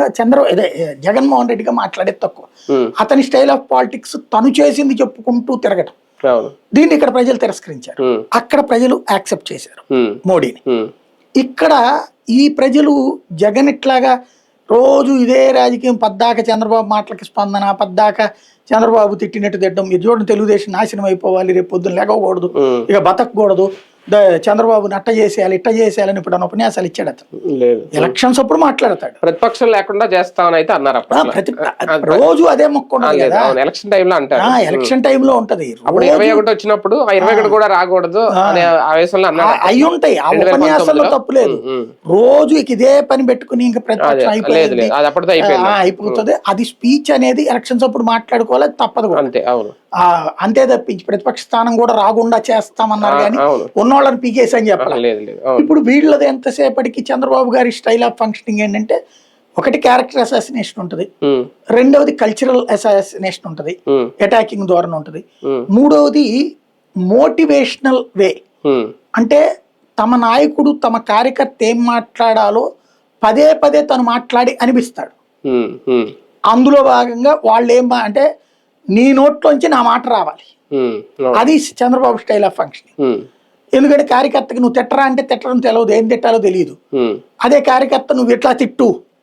వాస్తవంగా ఇదే జగన్మోహన్ రెడ్డిగా మాట్లాడేది తక్కువ. అతని స్టైల్ ఆఫ్ పాలిటిక్స్ తను చేసింది చెప్పుకుంటూ తిరగటం. దీన్ని ఇక్కడ ప్రజలు తిరస్కరించారు, అక్కడ ప్రజలు యాక్సెప్ట్ చేశారు మోడీని. ఇక్కడ ఈ ప్రజలు జగన్ ఇట్లాగా రోజు ఇదే రాజకీయం, పద్దాక చంద్రబాబు మాటలకి స్పందన, పద్దాక చంద్రబాబు తిట్టినట్టు తిట్టడం. మీరు చూడండి, తెలుగుదేశం నాశనం అయిపోవాలి, రేపు పొద్దున్న లేకపోకూడదు, ఇక బతకూడదు, చంద్రబాబు అట్ట చేసేయాలి ఇట్ట చేసేయాలని ఇప్పుడు ఉపన్యాసాలు ఇచ్చాడు అతను. ఎలక్షన్స్ అప్పుడు మాట్లాడతాడు, ప్రతిపక్షం లేకుండా చేస్తామని అయితే అన్నారు. రోజు అదే మొక్క కదా ఎలక్షన్ టైంలో అంటారు. ఎలక్షన్ టైంలో ఉంటది. అప్పుడు 21 వచ్చినప్పుడు 21 కూడా రాకూడదు అనే ఆవేశంలో అన్నారు. అయి ఉంటాయి ఆ ఉపన్యాసంలో, తప్పులేదు. రోజు ఇక ఇదే పని పెట్టుకుని ఇంకా ప్రతిపక్షం అయిపోయింది అయిపోతుంది. అది స్పీచ్ అనేది ఎలక్షన్స్ అప్పుడు మాట్లాడుకోవాలి, తప్పదు. అంతే, అవును. అంతే తప్పించి ప్రతిపక్ష స్థానం కూడా రాకుండా చేస్తామన్నారు కానీ ఉన్నోళ్ళని పీకేసి అని చెప్పాలి. ఇప్పుడు వీళ్ళది ఎంతసేపటికి చంద్రబాబు గారి స్టైల్ ఆఫ్ ఫంక్షనింగ్ ఏంటంటే, ఒకటి క్యారెక్టర్ అసాసినేషన్ ఉంటది, రెండవది కల్చరల్ అసాసినేషన్ ఉంటది, అటాకింగ్ ధోరణి ఉంటది, మూడవది మోటివేషనల్ వే. అంటే తమ నాయకుడు తమ కార్యకర్త ఏం మాట్లాడాలో పదే పదే తను మాట్లాడి అనిపిస్తాడు. అందులో భాగంగా వాళ్ళు అంటే నీ నోట్లోంచి నా మాట రావాలి, అది చంద్రబాబు స్టైల్ ఆఫ్ ఫంక్షనింగ్. ఎందుకంటే కార్యకర్తకి నువ్వు తిట్టరా అంటే తిట్టడం తెలియదు, ఏం తిట్టాలో తెలియదు. అదే కార్యకర్త నువ్వు ఇట్లా తిట్టు